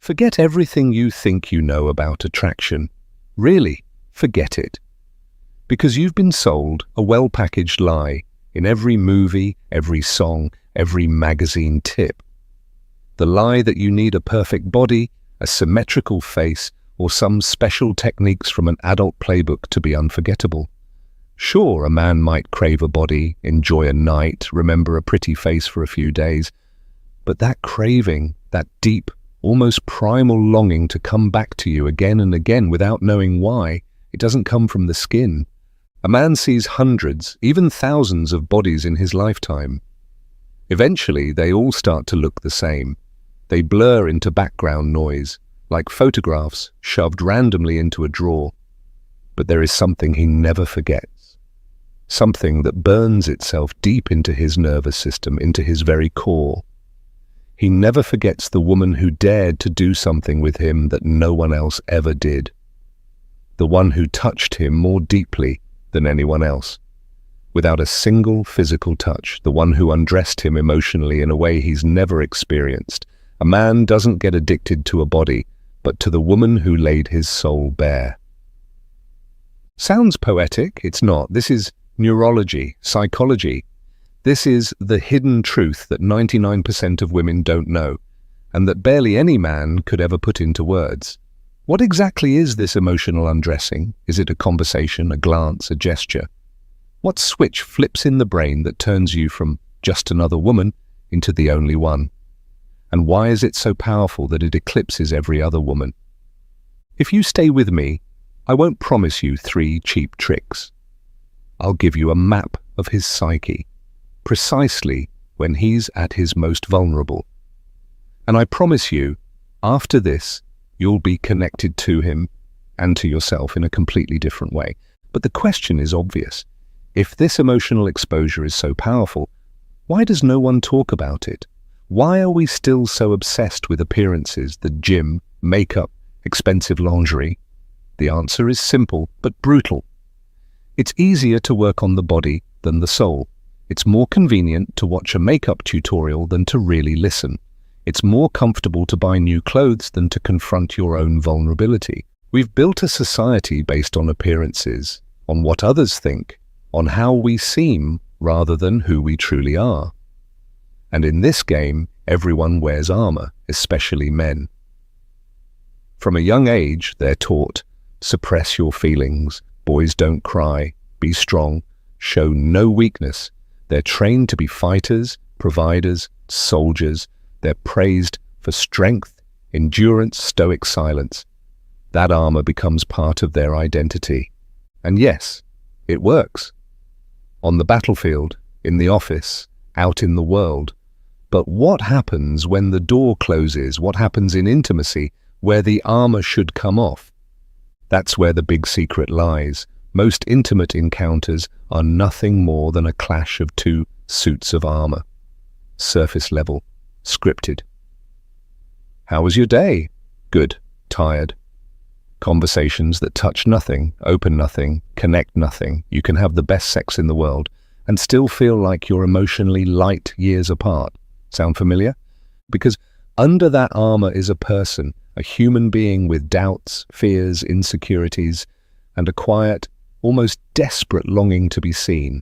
Forget everything you think you know about attraction. Really, forget it. Because you've been sold a well-packaged lie in every movie, every song, every magazine tip. The lie that you need a perfect body, a symmetrical face, or some special techniques from an adult playbook to be unforgettable. Sure, a man might crave a body, enjoy a night, remember a pretty face for a few days, but that craving, that deep, almost primal longing to come back to you again and again without knowing why, it doesn't come from the skin. A man sees hundreds, even thousands of bodies in his lifetime. Eventually, they all start to look the same. They blur into background noise, like photographs shoved randomly into a drawer. But there is something he never forgets. Something that burns itself deep into his nervous system, into his very core. He never forgets the woman who dared to do something with him that no one else ever did. The one who touched him more deeply than anyone else. Without a single physical touch, the one who undressed him emotionally in a way he's never experienced. A man doesn't get addicted to a body, but to the woman who laid his soul bare. Sounds poetic, it's not. This is neurology, psychology. This is the hidden truth that 99% of women don't know, and that barely any man could ever put into words. What exactly is this emotional undressing? Is it a conversation, a glance, a gesture? What switch flips in the brain that turns you from just another woman into the only one? And why is it so powerful that it eclipses every other woman? If you stay with me, I won't promise you 3 cheap tricks. I'll give you a map of his psyche, precisely when he's at his most vulnerable. And I promise you, after this, you'll be connected to him and to yourself in a completely different way. But the question is obvious. If this emotional exposure is so powerful, why does no one talk about it? Why are we still so obsessed with appearances, the gym, makeup, expensive lingerie? The answer is simple but brutal. It's easier to work on the body than the soul. It's more convenient to watch a makeup tutorial than to really listen. It's more comfortable to buy new clothes than to confront your own vulnerability. We've built a society based on appearances, on what others think, on how we seem rather than who we truly are. And in this game, everyone wears armor, especially men. From a young age, they're taught, suppress your feelings, boys don't cry, be strong, show no weakness. They're trained to be fighters, providers, soldiers. They're praised for strength, endurance, stoic silence. That armor becomes part of their identity. And yes, it works. On the battlefield, in the office, out in the world. But what happens when the door closes? What happens in intimacy, where the armor should come off? That's where the big secret lies. Most intimate encounters are nothing more than a clash of 2 suits of armor. Surface level, scripted. How was your day? Good, tired. Conversations that touch nothing, open nothing, connect nothing. You can have the best sex in the world and still feel like you're emotionally light years apart. Sound familiar? Because under that armor is a person, a human being with doubts, fears, insecurities, and a quiet, almost desperate longing to be seen,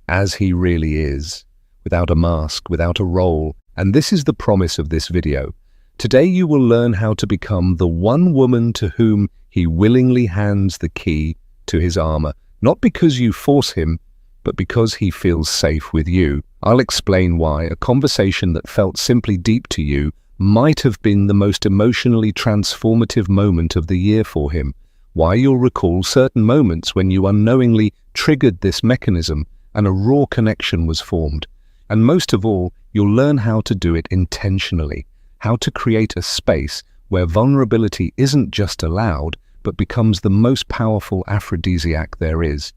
as he really is, without a mask, without a role. And this is the promise of this video. Today you will learn how to become the one woman to whom he willingly hands the key to his armor, not because you force him, but because he feels safe with you. I'll explain why a conversation that felt simply deep to you might have been the most emotionally transformative moment of the year for him, why you'll recall certain moments when you unknowingly triggered this mechanism and a raw connection was formed. And most of all, you'll learn how to do it intentionally, how to create a space where vulnerability isn't just allowed, but becomes the most powerful aphrodisiac there is.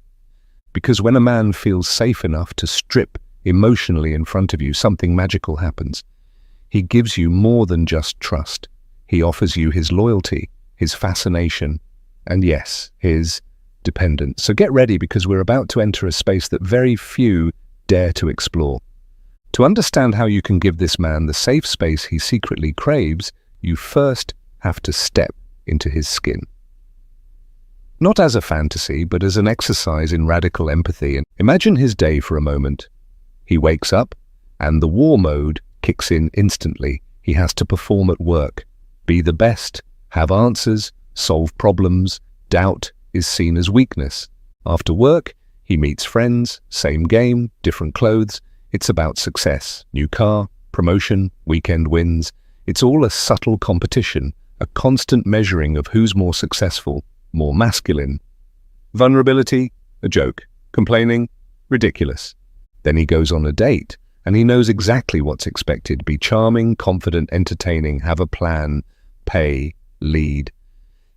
Because when a man feels safe enough to strip emotionally in front of you, something magical happens. He gives you more than just trust. He offers you his loyalty, his fascination, and yes, his dependence. So get ready, because we're about to enter a space that very few dare to explore. To understand how you can give this man the safe space he secretly craves, you first have to step into his skin. Not as a fantasy, but as an exercise in radical empathy. And imagine his day for a moment. He wakes up, and the war mode kicks in instantly. He has to perform at work, be the best, have answers, solve problems. Doubt is seen as weakness. After work, he meets friends, same game, different clothes. It's about success, new car, promotion, weekend wins. It's all a subtle competition, a constant measuring of who's more successful, more masculine. Vulnerability, a joke. Complaining, ridiculous. Then he goes on a date, and he knows exactly what's expected. Be charming, confident, entertaining, have a plan, pay, lead.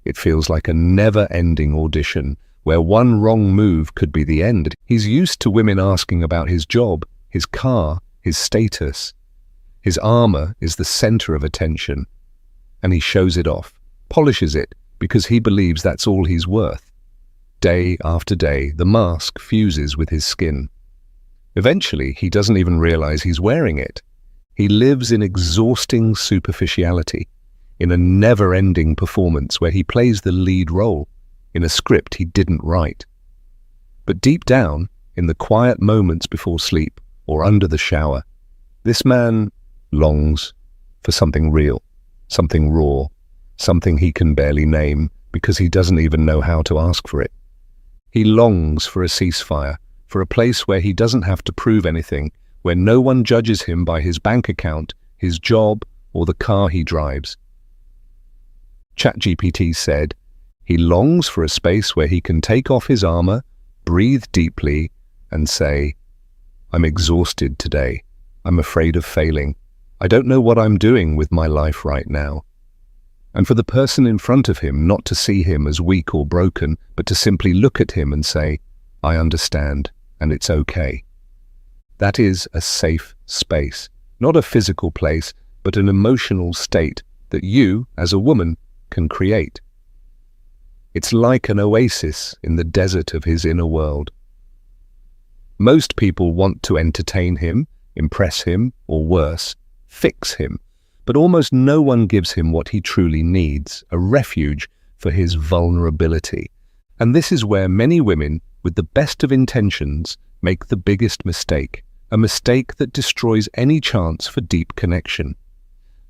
It feels like a never-ending audition, where one wrong move could be the end. He's used to women asking about his job, his car, his status. His armor is the center of attention, and he shows it off, polishes it, because he believes that's all he's worth. Day after day, the mask fuses with his skin. Eventually, he doesn't even realize he's wearing it. He lives in exhausting superficiality, in a never-ending performance where he plays the lead role in a script he didn't write. But deep down, in the quiet moments before sleep or under the shower, this man longs for something real, something raw, something he can barely name because he doesn't even know how to ask for it. He longs for a ceasefire, for a place where he doesn't have to prove anything, where no one judges him by his bank account, his job, or the car he drives. ChatGPT said, he longs for a space where he can take off his armor, breathe deeply, and say, I'm exhausted today. I'm afraid of failing. I don't know what I'm doing with my life right now. And for the person in front of him not to see him as weak or broken, but to simply look at him and say, I understand, and it's okay. That is a safe space, not a physical place, but an emotional state that you, as a woman, can create. It's like an oasis in the desert of his inner world. Most people want to entertain him, impress him, or worse, fix him, but almost no one gives him what he truly needs, a refuge for his vulnerability. And this is where many women, with the best of intentions, make the biggest mistake, a mistake that destroys any chance for deep connection.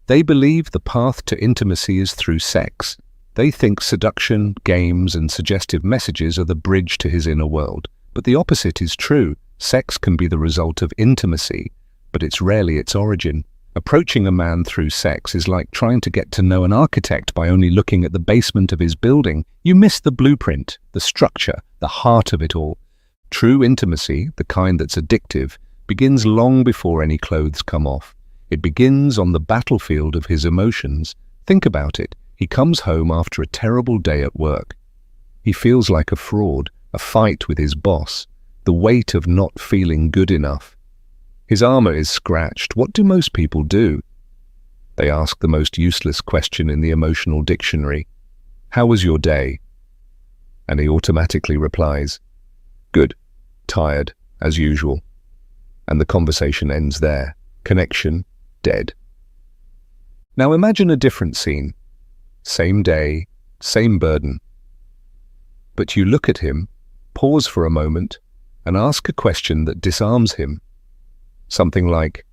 They believe the path to intimacy is through sex. They think seduction, games, and suggestive messages are the bridge to his inner world. But the opposite is true. Sex can be the result of intimacy, but it's rarely its origin. Approaching a man through sex is like trying to get to know an architect by only looking at the basement of his building. You miss the blueprint, the structure, the heart of it all. True intimacy, the kind that's addictive, begins long before any clothes come off. It begins on the battlefield of his emotions. Think about it. He comes home after a terrible day at work. He feels like a fraud, a fight with his boss, the weight of not feeling good enough. His armor is scratched. What do most people do? They ask the most useless question in the emotional dictionary. How was your day? And he automatically replies, good, tired, as usual. And the conversation ends there. Connection, dead. Now imagine a different scene. Same day, same burden. But you look at him, pause for a moment, and ask a question that disarms him. Something like,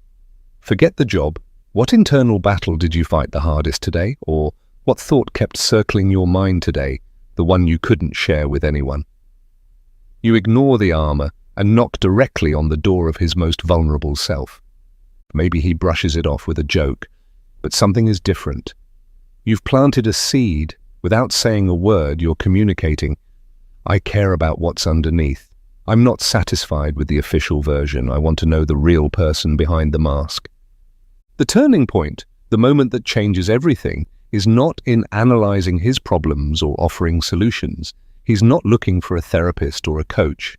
forget the job, what internal battle did you fight the hardest today? Or what thought kept circling your mind today, the one you couldn't share with anyone? You ignore the armor and knock directly on the door of his most vulnerable self. Maybe he brushes it off with a joke, but something is different. You've planted a seed. Without saying a word, you're communicating, I care about what's underneath. I'm not satisfied with the official version. I want to know the real person behind the mask. The turning point, the moment that changes everything, is not in analyzing his problems or offering solutions. He's not looking for a therapist or a coach.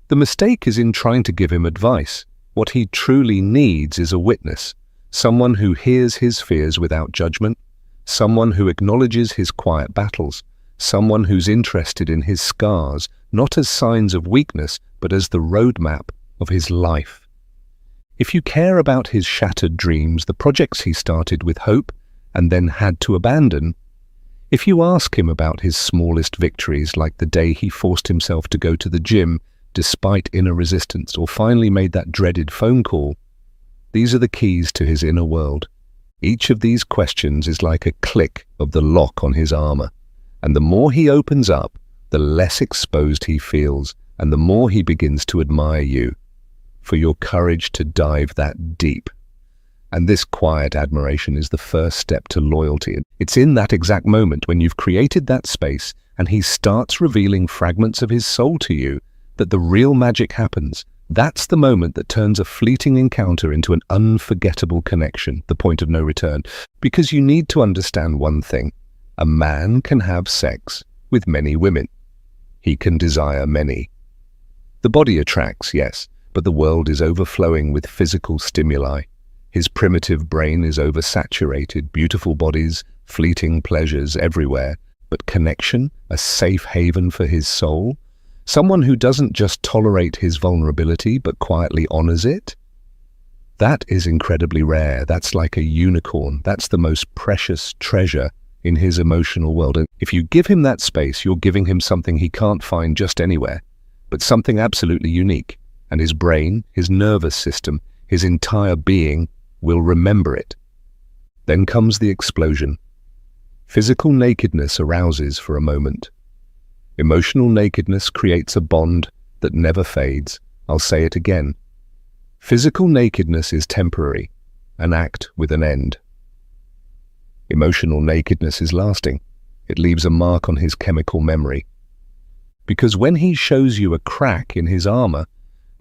The mistake is in trying to give him advice. What he truly needs is a witness, someone who hears his fears without judgment, someone who acknowledges his quiet battles, someone who's interested in his scars, not as signs of weakness, but as the roadmap of his life. If you care about his shattered dreams, the projects he started with hope, and then had to abandon. If you ask him about his smallest victories, like the day he forced himself to go to the gym despite inner resistance, or finally made that dreaded phone call, these are the keys to his inner world. Each of these questions is like a click of the lock on his armor, and the more he opens up, the less exposed he feels, and the more he begins to admire you for your courage to dive that deep. And this quiet admiration is the first step to loyalty. It's in that exact moment when you've created that space and he starts revealing fragments of his soul to you that the real magic happens. That's the moment that turns a fleeting encounter into an unforgettable connection, the point of no return. Because you need to understand one thing. A man can have sex with many women. He can desire many. The body attracts, yes, but the world is overflowing with physical stimuli. His primitive brain is oversaturated, beautiful bodies, fleeting pleasures everywhere. But connection, a safe haven for his soul, someone who doesn't just tolerate his vulnerability but quietly honors it, that is incredibly rare. That's like a unicorn. That's the most precious treasure in his emotional world. And if you give him that space, you're giving him something he can't find just anywhere, but something absolutely unique. And his brain, his nervous system, his entire being will remember it. Then comes the explosion. Physical nakedness arouses for a moment. Emotional nakedness creates a bond that never fades. I'll say it again. Physical nakedness is temporary, an act with an end. Emotional nakedness is lasting. It leaves a mark on his chemical memory. Because when he shows you a crack in his armor,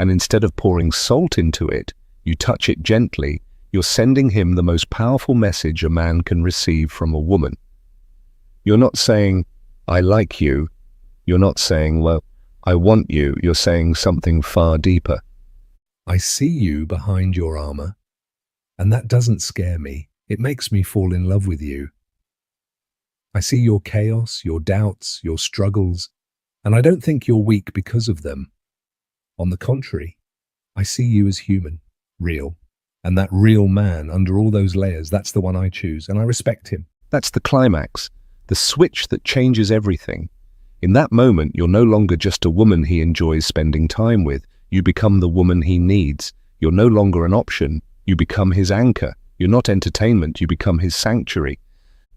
and instead of pouring salt into it, you touch it gently, you're sending him the most powerful message a man can receive from a woman. You're not saying, I like you. You're not saying, well, I want you. You're saying something far deeper. I see you behind your armor, and that doesn't scare me. It makes me fall in love with you. I see your chaos, your doubts, your struggles, and I don't think you're weak because of them. On the contrary, I see you as human, real. And that real man under all those layers, that's the one I choose, and I respect him. That's the climax, the switch that changes everything. In that moment, you're no longer just a woman he enjoys spending time with. You become the woman he needs. You're no longer an option. You become his anchor. You're not entertainment. You become his sanctuary.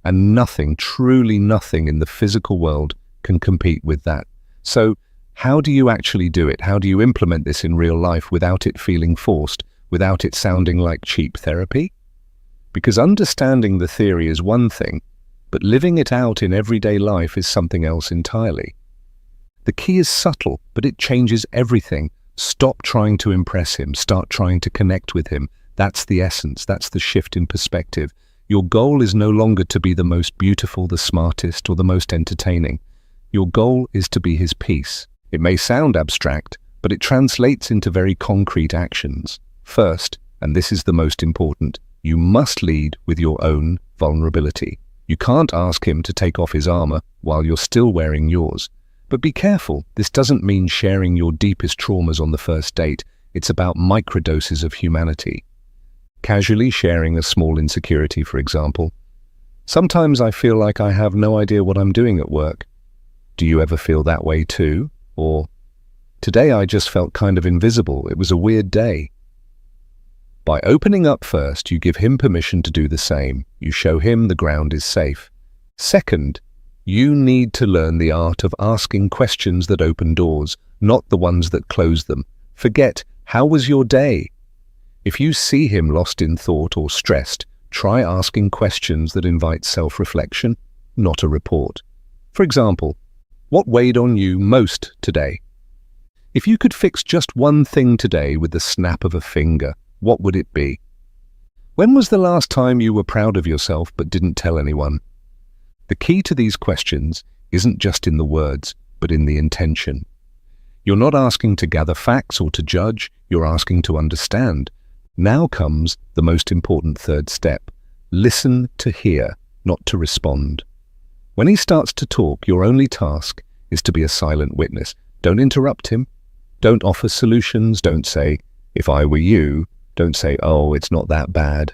And nothing, truly nothing in the physical world can compete with that. So how do you actually do it? How do you implement this in real life without it feeling forced? Without it sounding like cheap therapy? Because understanding the theory is one thing, but living it out in everyday life is something else entirely. The key is subtle, but it changes everything. Stop trying to impress him. Start trying to connect with him. That's the essence. That's the shift in perspective. Your goal is no longer to be the most beautiful, the smartest, or the most entertaining. Your goal is to be his peace. It may sound abstract, but it translates into very concrete actions. First, and this is the most important, you must lead with your own vulnerability. You can't ask him to take off his armor while you're still wearing yours. But be careful, this doesn't mean sharing your deepest traumas on the first date. It's about microdoses of humanity. Casually sharing a small insecurity, for example. Sometimes I feel like I have no idea what I'm doing at work. Do you ever feel that way too? Or, today I just felt kind of invisible. It was a weird day. By opening up first, you give him permission to do the same. You show him the ground is safe. Second, you need to learn the art of asking questions that open doors, not the ones that close them. Forget, how was your day? If you see him lost in thought or stressed, try asking questions that invite self-reflection, not a report. For example, what weighed on you most today? If you could fix just one thing today with the snap of a finger, what would it be? When was the last time you were proud of yourself but didn't tell anyone? The key to these questions isn't just in the words, but in the intention. You're not asking to gather facts or to judge, you're asking to understand. Now comes the most important third step. Listen to hear, not to respond. When he starts to talk, your only task is to be a silent witness. Don't interrupt him. Don't offer solutions. Don't say, if I were you. Don't say, oh, it's not that bad.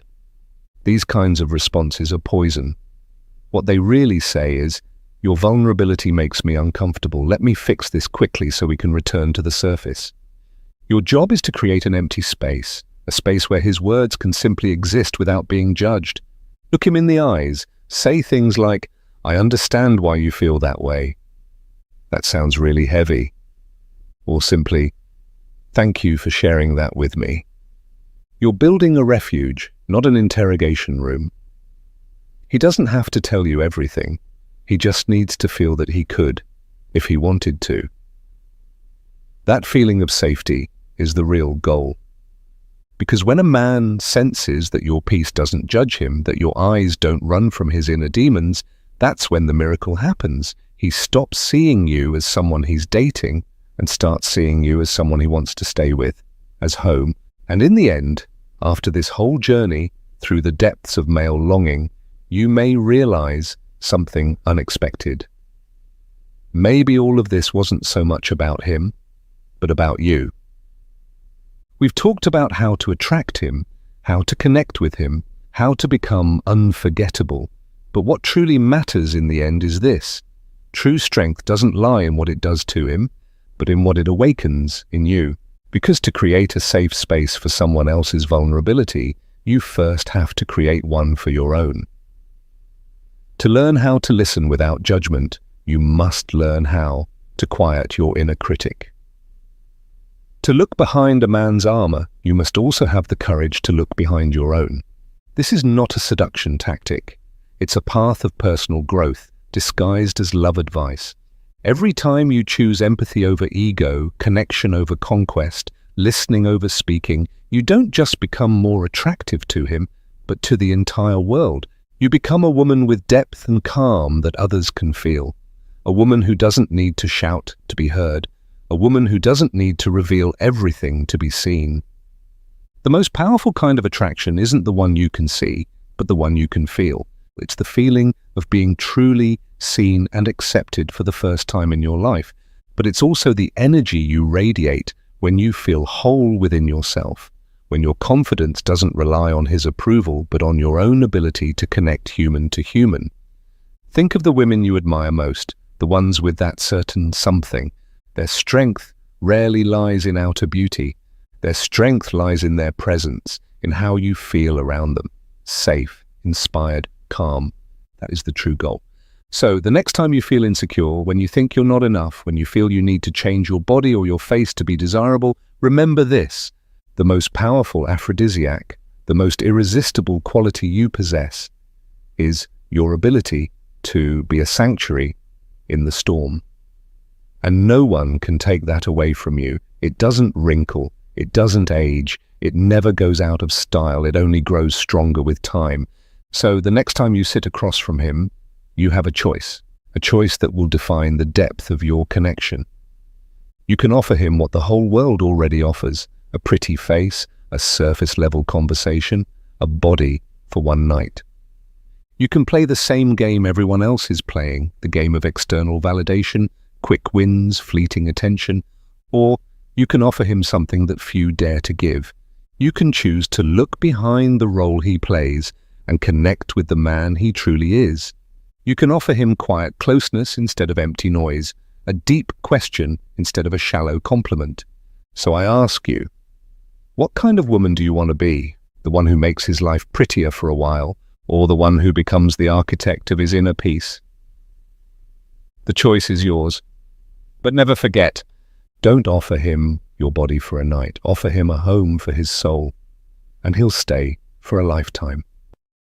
These kinds of responses are poison. What they really say is, "Your vulnerability makes me uncomfortable. Let me fix this quickly so we can return to the surface." Your job is to create an empty space, a space where his words can simply exist without being judged. Look him in the eyes. Say things like, "I understand why you feel that way. That sounds really heavy." Or simply, "Thank you for sharing that with me." You're building a refuge, not an interrogation room. He doesn't have to tell you everything. He just needs to feel that he could, if he wanted to. That feeling of safety is the real goal. Because when a man senses that your peace doesn't judge him, that your eyes don't run from his inner demons, that's when the miracle happens. He stops seeing you as someone he's dating and starts seeing you as someone he wants to stay with, as home. And in the end, after this whole journey through the depths of male longing, you may realize something unexpected. Maybe all of this wasn't so much about him, but about you. We've talked about how to attract him, how to connect with him, how to become unforgettable. But what truly matters in the end is this. True strength doesn't lie in what it does to him, but in what it awakens in you. Because to create a safe space for someone else's vulnerability, you first have to create one for your own. To learn how to listen without judgment, you must learn how to quiet your inner critic. To look behind a man's armor, you must also have the courage to look behind your own. This is not a seduction tactic. It's a path of personal growth, disguised as love advice. Every time you choose empathy over ego, connection over conquest, listening over speaking, you don't just become more attractive to him, but to the entire world. You become a woman with depth and calm that others can feel. A woman who doesn't need to shout to be heard. A woman who doesn't need to reveal everything to be seen. The most powerful kind of attraction isn't the one you can see, but the one you can feel. It's the feeling of being truly seen and accepted for the first time in your life. But it's also the energy you radiate when you feel whole within yourself, when your confidence doesn't rely on his approval, but on your own ability to connect human to human. Think of the women you admire most, the ones with that certain something. Their strength rarely lies in outer beauty. Their strength lies in their presence, in how you feel around them. Safe, inspired, calm. That is the true goal. So, the next time you feel insecure, when you think you're not enough, when you feel you need to change your body or your face to be desirable, remember this. The most powerful aphrodisiac, the most irresistible quality you possess, is your ability to be a sanctuary in the storm. And no one can take that away from you. It doesn't wrinkle, it doesn't age, it never goes out of style, it only grows stronger with time. So the next time you sit across from him, you have a choice that will define the depth of your connection. You can offer him what the whole world already offers, a pretty face, a surface-level conversation, a body for one night. You can play the same game everyone else is playing, the game of external validation, quick wins, fleeting attention, or you can offer him something that few dare to give. You can choose to look behind the role he plays and connect with the man he truly is. You can offer him quiet closeness instead of empty noise, a deep question instead of a shallow compliment. So I ask you, what kind of woman do you want to be? The one who makes his life prettier for a while, or the one who becomes the architect of his inner peace? The choice is yours. But never forget, don't offer him your body for a night. Offer him a home for his soul, and he'll stay for a lifetime.